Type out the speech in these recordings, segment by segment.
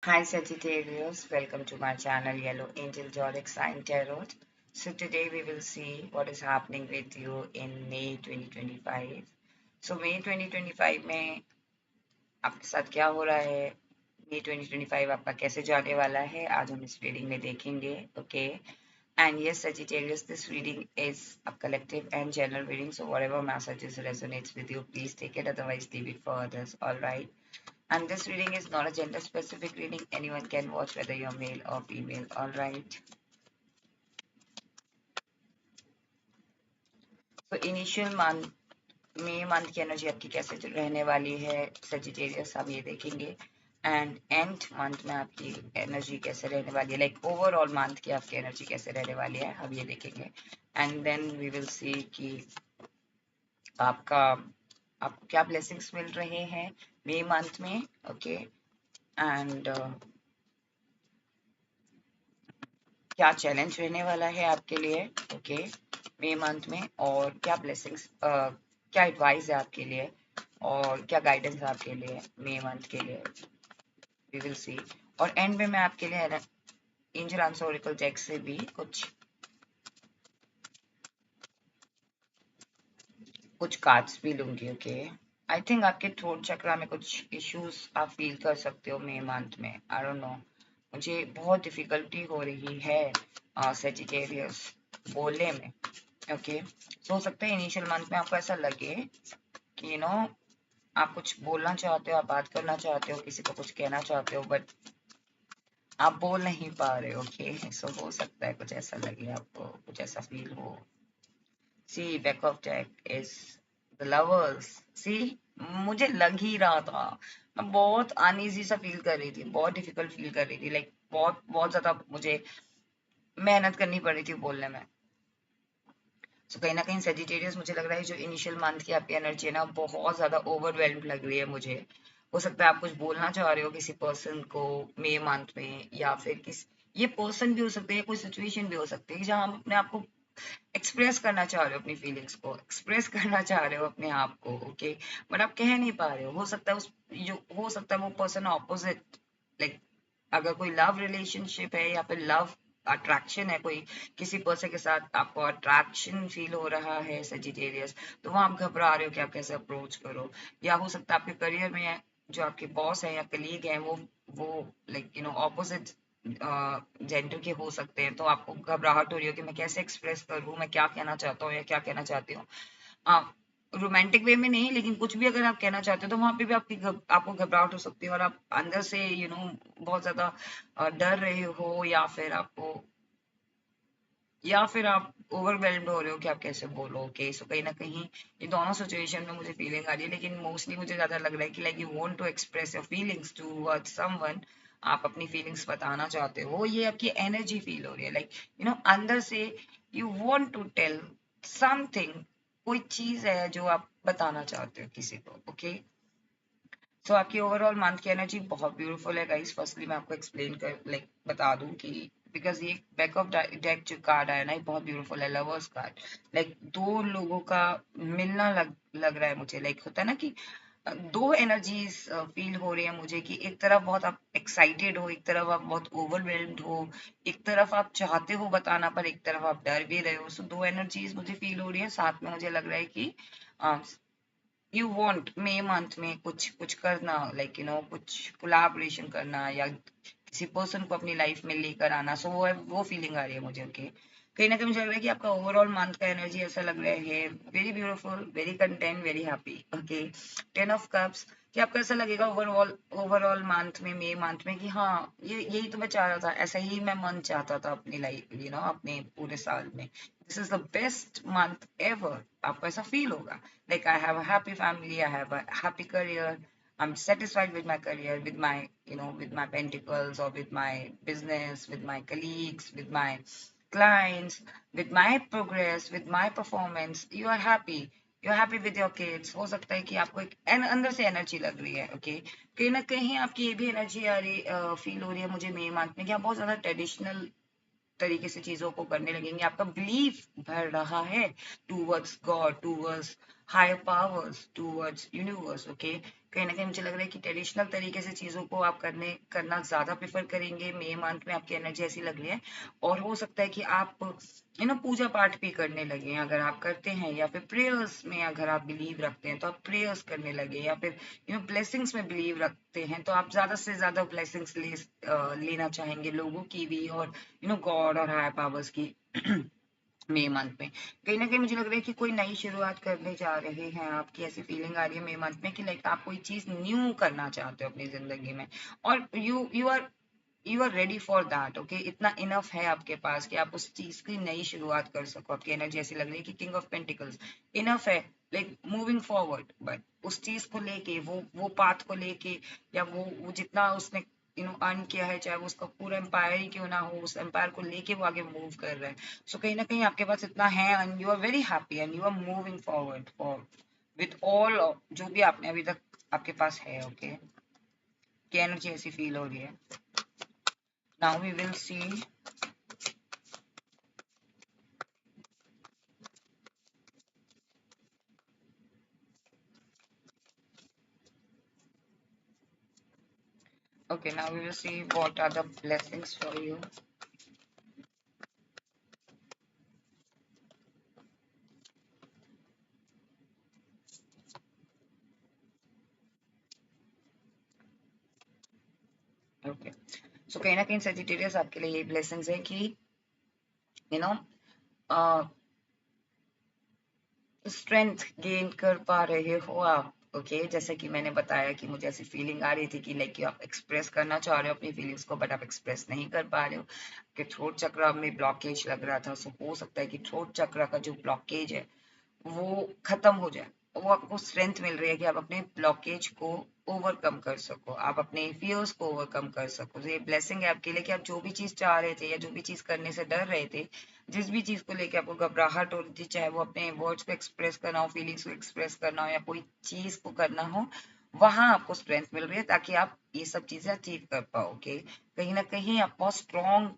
Hi Sagittarius, welcome to my channel Yellow Angel Zodiac Sign Tarot. So today we will see what is happening with you in May 2025. So May 2025 में आपके साथ क्या हो रहा है, May 2025 आपका कैसे जाने वाला है, आज हम इस रीडिंग में देखेंगे. Okay. And yes, Sagittarius, this reading is a collective and general reading, so whatever messages resonates with you, please take it, otherwise leave it for others. All right. And this reading is not a gender specific reading. Anyone can watch whether you're male or female. All right. So initial month May month की energy आपकी कैसे रहने वाली है Sagittarius, हम ये देखेंगे. And and month में आपकी एनर्जी कैसे रहने वाली है, लाइक ओवरऑल मंथ की आपकी एनर्जी कैसे रहने वाली है, हम ये देखेंगे. And then we will see कि आपका आपको क्या ब्लेसिंग्स मिल रहे हैं मई मंथ में. ओके. एंड क्या चैलेंज रहने वाला है आपके लिए ओके मई मंथ में, और क्या ब्लेसिंग्स क्या एडवाइस है आपके लिए, और क्या गाइडेंस है आपके लिए मई मंथ के लिए, वी विल सी. और एंड में मैं आपके लिए एंजल आंसर ओरेकल डेक से भी कुछ कार्ड्स भी लूंगी. ओके. आई थिंक आपके थ्रोट चक्रा में कुछ इश्यूज आप फील कर सकते हो मई मंथ में. आई डोंट नो, मुझे बहुत डिफिकल्टी हो रही है सेजिटेरियस बोलने में. ओके. तो हो सकता है इनिशियल मंथ में आपको ऐसा लगे कि आप कुछ बोलना चाहते हो, आप बात करना चाहते हो, किसी को कुछ कहना चाहते हो, बट आप बोल नहीं पा रहे हो. ओके. सो हो सकता है कुछ ऐसा लगे आपको, कुछ ऐसा फील हो. See back of deck is the lovers. See, मुझे लग ही रहा था, मैं बहुत अनईजी सा फील कर रही थी, बहुत डिफिकल्ट फील कर रही थी, लाइक बहुत बहुत ज्यादा मुझे मेहनत करनी पड़ रही थी बोलने में. सो कहीं ना कहीं सेजिटेरियस, मुझे लग रहा है जो इनिशियल मंथ की आपकी एनर्जी है ना, बहुत ज्यादा ओवरवेल्म्ड लग रही है मुझे. हो सकता है आप कुछ बोलना चाह रहे हो किसी पर्सन को मई मंथ में, या फिर किस ये पर्सन भी हो सकते हैं, कोई सिचुएशन भी हो सकती है जहां हम अपने आप को एक्सप्रेस करना चाह रहे हो, अपनी फीलिंग्स को एक्सप्रेस करना चाह रहे हो अपने आप को. ओके. बट आप कह नहीं पा रहे हो सकता है उस जो हो सकता है वो पर्सन ऑपोजिट, लाइक अगर कोई लव रिलेशनशिप है या फिर लव अट्रैक्शन है, कोई किसी पर्सन के साथ आपको अट्रैक्शन फील हो रहा है सेजिटेरियस, तो वहां आप घबरा रहे हो कि आप कैसे अप्रोच करो. या हो सकता है आपके करियर में जो आपके बॉस है या कलीग है वो लाइक ऑपोजिट जेंडर के हो सकते हैं, तो आपको घबराहट हो रही हो कि मैं कैसे एक्सप्रेस करूँ, मैं क्या कहना चाहता हूँ या क्या कहना चाहती हूँ. रोमांटिक वे में नहीं, लेकिन कुछ भी अगर आप कहना चाहते हो तो वहां पे भी आपको घबराहट हो सकती है, और आप अंदर से बहुत ज्यादा डर रहे हो, या फिर आप ओवरवेल्म्ड हो रहे हो कि आप कैसे बोलोगे. सो कहीं ना कहीं ये दोनों सिचुएशन में मुझे फीलिंग आ रही है, लेकिन मोस्टली मुझे ज्यादा लग रहा है कि like you want to express your feelings towards someone. आप अपनी फीलिंग्स बताना चाहते हो, ये आपकी एनर्जी फील हो रही है, लाइक अंदर से you want to tell something. कोई चीज है जो आप बताना चाहते हो किसी को. ओके. सो आपकी ओवरऑल मंथ की एनर्जी बहुत ब्यूटीफुल है गाइस. फर्स्टली मैं आपको एक्सप्लेन कर लाइक बता दूं कि बिकॉज ये बैक ऑफ डेक जो कार्ड आया ना, ये बहुत ब्यूटीफुल है, लवर्स कार्ड. लाइक दो लोगों का मिलना लग रहा है मुझे, लाइक होता है ना कि दो एनर्जीज फील हो रही है मुझे, कि एक तरफ बहुत आप एक्साइटेड हो, एक तरफ आप बहुत ओवरवेल्म्ड हो, एक तरफ आप चाहते हो बताना पर एक तरफ आप डर भी रहे हो. सो दो एनर्जीज मुझे फील हो रही है. साथ में मुझे लग रहा है कि यू वांट मई मंथ में कुछ कुछ करना, लाइक कुछ कोलैबोरेशन करना, या किसी पर्सन को अपनी लाइफ में लेकर आना. सो वो फीलिंग आ रही है मुझे. ओके. कहीं ना कहीं मुझे लग रहा है कि आपका ओवरऑल मंथ का एनर्जी ऐसा लग रहा है very beautiful, very content, very happy. Okay. 10 of cups, कि आपको ऐसा लगेगा ओवरऑल ओवरऑल मंथ में, मई मंथ में, कि हाँ ये यही तो मैं चाह रहा था, ऐसा ही मैं मंथ चाहता था अपनी लाइफ, अपने पूरे साल में. This is the best month ever. आपको ऐसा फील होगा. Like I have a happy family, I have a happy career, I'm satisfied with my career, with my with my pentacles, or with my business, with my colleagues, with my clients, with my progress, with my performance. You are happy, you're happy with your kids. हो सकता है कि आपको एक अंदर से energy लग रही है. ओके. कहीं ना कहीं आपकी ये भी एनर्जी आ रही फील हो रही है मुझे मई मंथ में, कि आप बहुत ज्यादा ट्रेडिशनल तरीके से चीजों को करने लगेंगे. आपका बिलीफ बढ़ रहा है towards God, towards higher powers, towards universe. Okay. कहीं ना कहीं मुझे लग रहा है कि ट्रेडिशनल तरीके से चीज़ों को आप करना ज़्यादा प्रेफर करेंगे। मई मंथ में आपकी एनर्जी ऐसी लग रही है। और हो सकता है कि आप पूजा पाठ भी करने लगे हैं अगर आप करते हैं, या फिर प्रेयर्स में अगर आप बिलीव रखते हैं तो आप प्रेयर्स करने लगे, या फिर ब्लेसिंग्स में बिलीव रखते हैं तो आप ज़्यादा से ज़्यादा ब्लेसिंग्स लेना चाहेंगे, लोगों की भी और गॉड और हायर पावर्स की। मई मंथ में कहीं ना कहीं मुझे लग रहा है कि कोई नई शुरुआत करने जा रहे हैं। आपकी ऐसी फीलिंग आ रही है मई मंथ में कि लाइक आप कोई चीज न्यू करना चाहते हो अपनी जिंदगी में, और you are ready for that. Okay, इतना इनफ है आपके पास कि आप उस चीज की नई शुरुआत कर सको। आपकी एनर्जी ऐसी लग रही है कि किंग ऑफ पेंटिकल्स इनफ है, लाइक मूविंग फॉरवर्ड। बट उस चीज को लेके, वो पाथ को लेके, या वो जितना उसने अर्न किया है, चाहे वो उसका पूरा एम्पायर ही क्यों ना हो, उस एम्पायर को लेके वो आगे मूव कर रहा है। सो कहीं ना कहीं आपके पास इतना है and you are very happy and you are moving forward for with all जो भी आपने अभी तक आपके पास है। ओके, क्या एनर्जी ऐसी फील हो रही है। Now we will see okay, now we will see what are the blessings for you. Okay, so कहीं ना कहीं सेजिटेरियस आपके लिए ये ब्लेसिंग्स है कि यू नो स्ट्रेंथ गेन कर पा रहे हो आप। ओके, जैसे कि मैंने बताया कि मुझे ऐसी फीलिंग आ रही थी कि लाइक आप एक्सप्रेस करना चाह रहे हो अपनी फीलिंग्स को, बट आप एक्सप्रेस नहीं कर पा रहे हो कि थ्रोट चक्र में ब्लॉकेज लग रहा था। सो हो सकता है कि थ्रोट चक्र का जो ब्लॉकेज है वो खत्म हो जाए, वो आपको स्ट्रेंथ मिल रही है कि आप अपने ब्लॉकेज को ओवरकम कर सको, आप अपने फियर्स को ओवरकम कर सको। तो ये ब्लेसिंग है आपके लिए कि आप जो भी चीज चाह रहे थे या जो भी चीज करने से डर रहे थे, जिस भी चीज को लेके आपको घबराहट हो रही थी, चाहे वो अपने वर्ड्स को एक्सप्रेस करना हो, फीलिंग्स को एक्सप्रेस करना हो, या कोई चीज को करना हो, वहां आपको स्ट्रेंथ मिल रही है ताकि आप ये सब चीजें अचीव कर पाओगे। कहीं ना कहीं आप बहुत strong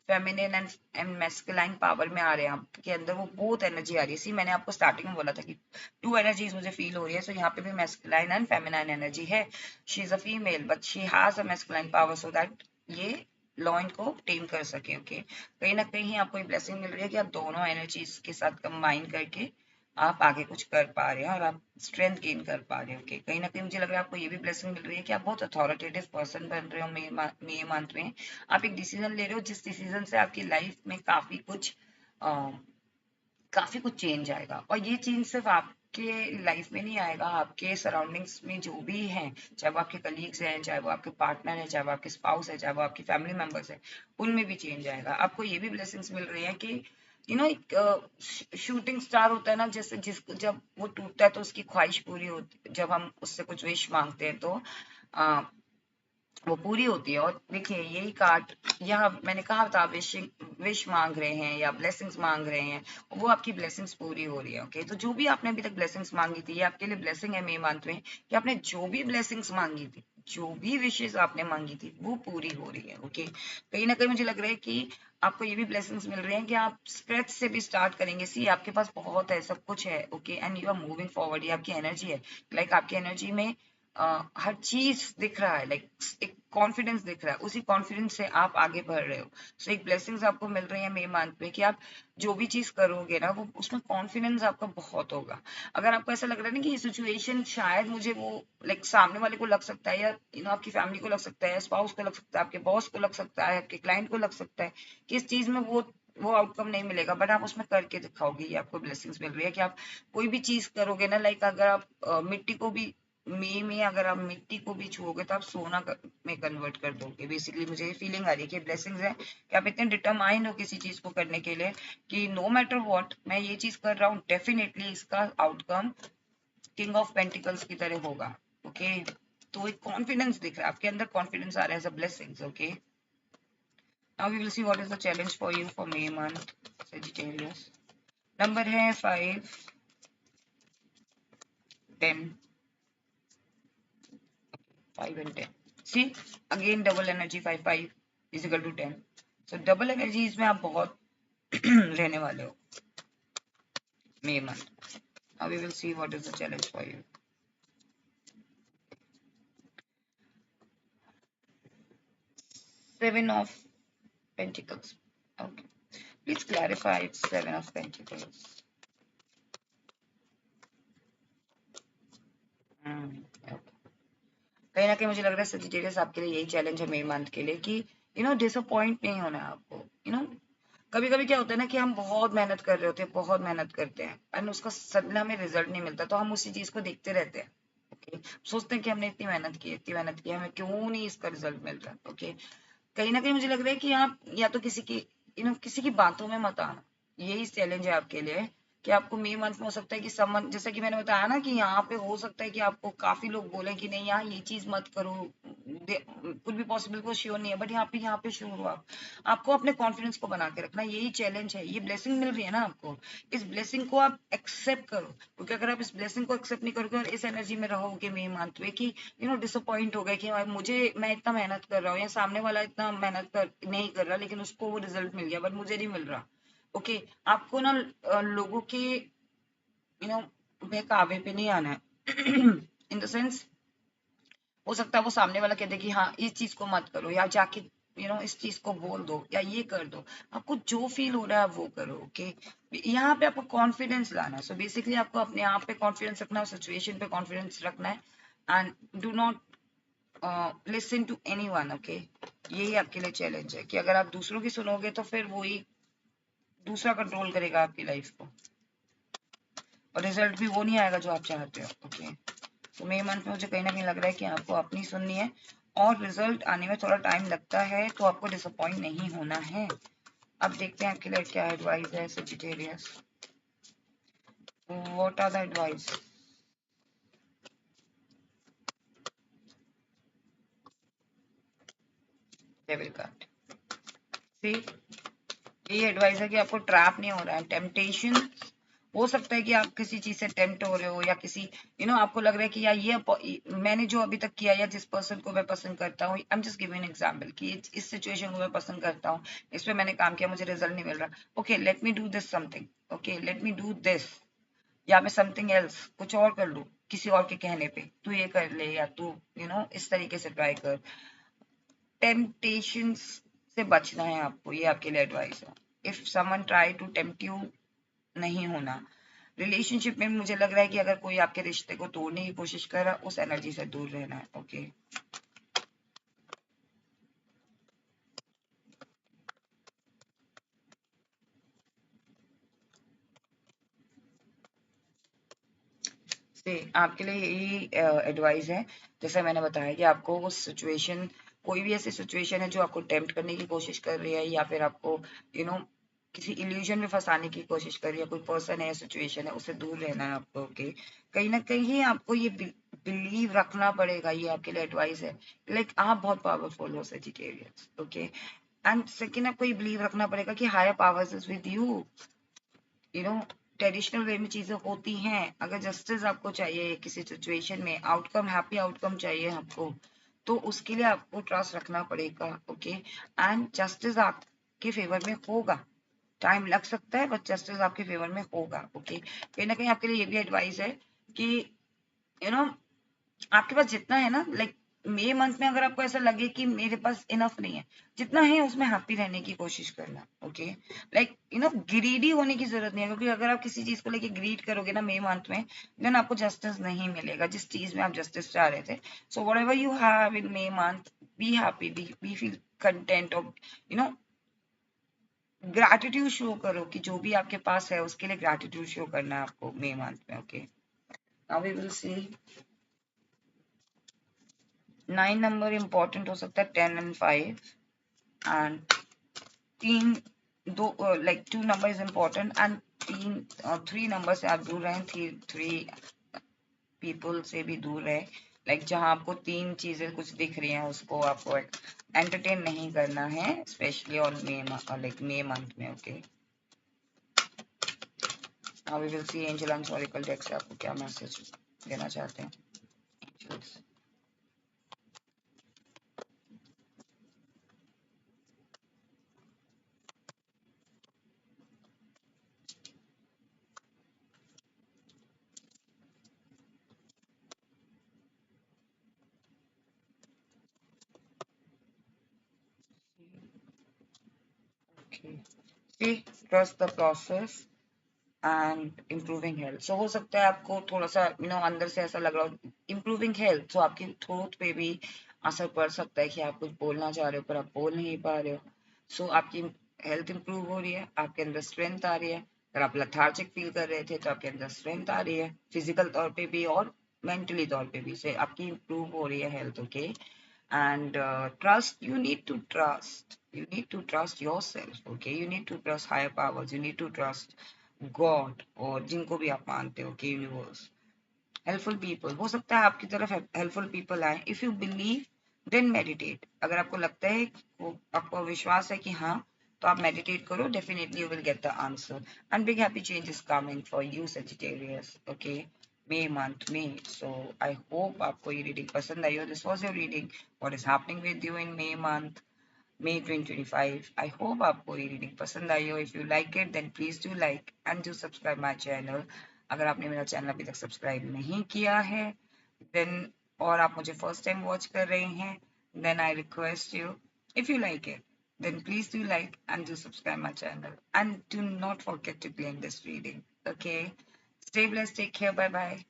feminine and masculine power में आ रहे हैं। आपके अंदर वो बहुत एनर्जी आ रही है। सी मैंने आपको स्टार्टिंग में बोला था कि टू एनर्जीज मुझे फील हो रही है। सो यहाँ पे भी मैस्कुलाइन एंड फेमिनाइन एनर्जी है। She is a female but she has a masculine power so that ये लॉइन को टेम कर सके। ओके, कहीं ना कहीं आपको एक ब्लेसिंग मिल रही है कि आप दोनों एनर्जीज के साथ कंबाइन करके आप आगे कुछ कर पा रहे हैं और आप स्ट्रेंथ गेन कर पा रहे हो। okay? कहीं ना कहीं मुझे लग रहा है आपको ये भी ब्लेसिंग मिल रही है कि आप बहुत अथॉरिटेटिव पर्सन बन रहे हो मई मंथ में। आप एक डिसीजन ले रहे हो जिस डिसीजन से आपकी लाइफ में काफी कुछ चेंज आएगा। और ये चेंज सिर्फ आपके लाइफ में नहीं आएगा, आपके सराउंडिंग्स में जो भी हैं, चाहे वो आपके कलीग्स हैं, चाहे वो आपके पार्टनर है, चाहे वो आपके स्पाउस है, चाहे वो आपकी फैमिली मेंबर्स है, उनमें भी चेंज आएगा। आपको ये भी ब्लेसिंग्स मिल रही है कि एक शूटिंग स्टार होता है ना, जैसे जब वो टूटता है तो उसकी ख्वाहिश पूरी होती है। जब हम उससे कुछ विश मांगते हैं तो वो पूरी होती है। और देखिए यही कार्ड, यहाँ मैंने कहा था विश मांग रहे हैं या ब्लेसिंग्स मांग रहे हैं, वो आपकी ब्लेसिंग्स पूरी हो रही है। ओके, तो जो भी आपने अभी तक ब्लेसिंग्स मांगी थी, ये आपके लिए ब्लेसिंग है मई मंथ में कि आपने जो भी ब्लेसिंग्स मांगी थी, जो भी विशेष आपने मांगी थी, वो पूरी हो रही है। ओके, कहीं ना कहीं मुझे लग रहा है कि आपको ये भी ब्लेसिंग्स मिल रहे हैं कि आप स्क्रैच से भी स्टार्ट करेंगे। सी आपके पास बहुत है, सब कुछ है। Okay, and you are moving forward. ये आपकी एनर्जी है। लाइक आपकी एनर्जी में हर चीज दिख रहा है, लाइक एक कॉन्फिडेंस दिख रहा है, उसी कॉन्फिडेंस से आप आगे बढ़ रहे हो। सो एक ब्लेसिंग्स आपको मिल रही है मई मंथ में कि आप जो भी चीज करोगे ना, वो उसमें कॉन्फिडेंस आपका बहुत होगा। अगर आपको ऐसा लग रहा है ना कि ये सिचुएशन शायद मुझे वो लाइक सामने वाले को लग सकता है, या आपकी फैमिली को लग सकता है, स्पाउस को लग सकता है, आपके बॉस को लग सकता है, आपके क्लाइंट को लग सकता है कि इस चीज में वो आउटकम नहीं मिलेगा, बट आप उसमें करके दिखाओगे। ये आपको ब्लेसिंग्स मिल रही है कि आप कोई भी चीज करोगे ना, लाइक अगर आप मिट्टी को भी मई में अगर आप मिट्टी को भी छुओगे तो आप में कन्वर्ट कर दोगे। बेसिकली मुझे ये फीलिंग आ रही है कि ब्लेसिंग्स है कि आप इतने डिटरमाइंड हो किसी चीज को करने के लिए कि नो मैटर व्हाट मैं ये चीज कर रहा हूँ, डेफिनेटली इसका आउटकम किंग ऑफ पेंटिकल्स की तरह होगा। ओके, तो एक कॉन्फिडेंस दिख रहा है आपके अंदर, कॉन्फिडेंस आ रहा है as a blessings. Okay, now we will see what is the challenge for you for May month Sagittarius. Number है 5, 10, 5 and 10। See, again double energy 5, 5 is equal to 10। So double energies में आप बहुत रहने वाले हो May month। Now we will see what is the challenge for you। Seven of Pentacles. Okay. Please clarify it's Seven of Pentacles. Okay. कहीं ना कहीं मुझे लग रहा है सजिटेरियस आपके लिए यही चैलेंज है मई मंथ के लिए कि डिसअपॉइंट नहीं होना है आपको। कभी कभी क्या होता है ना कि हम बहुत मेहनत कर रहे होते हैं, बहुत मेहनत करते हैं एंड उसका सडन हमें रिजल्ट नहीं मिलता, तो हम उसी चीज को देखते रहते हैं। ओके, सोचते हैं कि हमने इतनी मेहनत की, हमें क्यों नहीं इसका रिजल्ट मिल रहा। ओके, कहीं ना कहीं मुझे लग रहा है कि आप या तो किसी की बातों में मत आना। यही चैलेंज है आपके लिए कि आपको मई मंथ में हो सकता है कि समन, जैसा कि मैंने बताया ना कि यहाँ पे हो सकता है कि आपको काफी लोग बोले कि नहीं यहाँ ये चीज मत करो, कुछ भी पॉसिबल को श्योर नहीं है, बट यहाँ पे श्योर हो आप। आपको अपने कॉन्फिडेंस को बना के रखना, यही चैलेंज है। ये ब्लेसिंग मिल रही है ना आपको, इस ब्लेसिंग को आप एक्सेप्ट करो, क्योंकि अगर आप इस ब्लेसिंग को एक्सेप्ट नहीं करोगे और इस एनर्जी में रहोगे मई मंथ में कि डिसअपॉइंट हो गए कि मैं इतना मेहनत कर रहा हूँ या सामने वाला इतना मेहनत कर नहीं कर रहा लेकिन उसको वो रिजल्ट मिल गया बट मुझे नहीं मिल रहा। ओके, आपको ना लोगों के बहकावे पे नहीं आना है। इन द सेंस, हो सकता है वो सामने वाला कहते कि हाँ इस चीज को मत करो, या जाके इस चीज को बोल दो या ये कर दो। आपको जो फील हो रहा है वो करो। ओके, यहाँ पे आपको कॉन्फिडेंस लाना है। सो बेसिकली आपको अपने आप पे कॉन्फिडेंस रखना है, सिचुएशन पे कॉन्फिडेंस रखना है and do not listen to anyone. Okay, यही आपके लिए चैलेंज है कि अगर आप दूसरों की सुनोगे तो फिर वही दूसरा कंट्रोल करेगा आपकी लाइफ को और रिजल्ट भी वो नहीं आएगा जो आप चाहते हो। ओके, तो मई मंथ में मुझे कहीं ना कहीं लग रहा है कि आपको अपनी सुननी है और रिजल्ट आने में थोड़ा टाइम लगता है, तो आपको डिसअपॉइंट नहीं होना है। अब देखते हैं आपके लिए क्या एडवाइस है Sagittarius. What are the advice? Devil card. See, यही एडवाइस है कि आपको ट्रैप नहीं हो रहा है। टेम्पटेशन हो सकता है कि आप किसी चीज से टेम्प्ट हो रहे हो या किसी आपको लग रहा है कि यार ये मैंने जो अभी तक किया या जिस पर्सन को मैं पसंद करता हूँ, I am just giving an example कि इस सिचुएशन को मैं पसंद करता हूँ, इस पे मैंने काम किया, मुझे रिजल्ट नहीं मिल रहा। Okay, let me do this something. Okay, let me do this, या मैं समथिंग एल्स कुछ और कर लूँ किसी और के कहने पे, तू ये कर ले या तू इस तरीके से ट्राई कर। टेम्पटेशन से बचना है आपको, ये आपके लिए एडवाइस है। If someone try to tempt you, नहीं होना। रिलेशनशिप में मुझे लग रहा है कि अगर कोई आपके रिश्ते को तोड़ने की कोशिश कर रहा है, उस एनर्जी से दूर रहना है। ओके, से आपके लिए यही एडवाइस है। जैसे मैंने बताया कि आपको वो सिचुएशन, कोई भी ऐसी सिचुएशन है जो आपको टेम्प्ट करने की कोशिश कर रही है या फिर आपको यू नो किसी इल्यूजन में फंसाने की कोशिश कर रही है, कोई पर्सन है या सिचुएशन है, उससे दूर रहना है आपको। ओके, कहीं ना कहीं आपको ये बिलीव रखना पड़ेगा, ये आपके लिए एडवाइस है। आप बहुत पावरफुल हो सजिटेरियस। ओके, एंड सेकेंड आपको ये बिलीव रखना पड़ेगा कि higher powers is with you. You know traditional way में चीजें होती हैं। अगर जस्टिस आपको चाहिए किसी सिचुएशन में, आउटकम, हैप्पी आउटकम चाहिए आपको, तो उसके लिए आपको ट्रस्ट रखना पड़ेगा। ओके, एंड जस्टिस आपके फेवर में होगा। टाइम लग सकता है बट जस्टिस आपके फेवर में होगा। ओके, कहीं ना कहीं आपके लिए ये भी एडवाइस है कि यू नो आपके पास जितना है ना, मई मंथ में अगर आपको ऐसा लगे कि मेरे पास इनफ नहीं है, जितना है उसमें हैप्पी रहने की कोशिश करना। ओके, ग्रीडी होने की जरूरत नहीं है, क्योंकि अगर आप किसी चीज को लेके ग्रीड करोगे ना मई मंथ में, देन आपको जस्टिस नहीं मिलेगा जिस चीज में आप जस्टिस चाह रहे थे। So whatever you have in May month, be happy, be feel content और ग्रैटिट्यूड शो करो कि जो भी आपके पास है उसके लिए ग्रैटिट्यूड शो करना है आपको मई मंथ में। Okay, now we will see. 9 number important हो सकता है, 10 एंड 5 एंड तीन, दो two number is important and तीन, 3 नंबर से आप दूर रहें, थ्री पीपल से भी दूर रहे। जहां आपको तीन चीजें कुछ दिख रही हैं उसको आपको एंटरटेन नहीं करना है, स्पेशली ऑन मे मंथ में। Okay, now we will see angel and oracle deck से आपको क्या मैसेज देना चाहते हैं angels. Okay. See, trust the process and improving health. So हो सकता है आपको थोड़ा सा अंदर से ऐसा लग रहा हो improving health, तो आपकी थ्रोट पे भी असर पड़ सकता है कि आप कुछ बोलना चाह रहे हो पर आप बोल नहीं पा रहे हो. सो आपकी हेल्थ इंप्रूव हो रही है, आपके अंदर स्ट्रेंथ आ रही है. अगर आप लथार्जिक फील कर रहे थे तो आपके अंदर स्ट्रेंथ आ रही है, फिजिकल तौर पे भी और मेंटली तौर पे भी से आपकी इंप्रूव हो रही है health. Okay. And trust, you need to trust yourself. Okay, you need to trust higher powers, you need to trust God, और जिनको भी आप मानते हो कि यूनिवर्स, हेल्पफुल पीपल. हो सकता है आपकी तरफ हेल्पफुल पीपल आए. If you believe then meditate. अगर आपको लगता है, आपको विश्वास है कि हाँ, तो आप मेडिटेट करो. Definitely you will get the answer and big happy change is coming for you Sagittarius. Okay, May month में. So I hope आपको ये रीडिंग पसंद आई हो. This was your reading. What is happening with you in May month, May 2025. I hope आपको ये reading पसंद आई हो. If you like it, then please do like and do subscribe my channel. अगर आपने मेरा चैनल अभी तक सब्सक्राइब नहीं किया है, then और आप मुझे फर्स्ट टाइम वॉच कर रहे हैं, then I request you, if you like it, then please do like and do subscribe my channel. And do not forget to claim this reading. Okay? Stay blessed. Take care. Bye bye.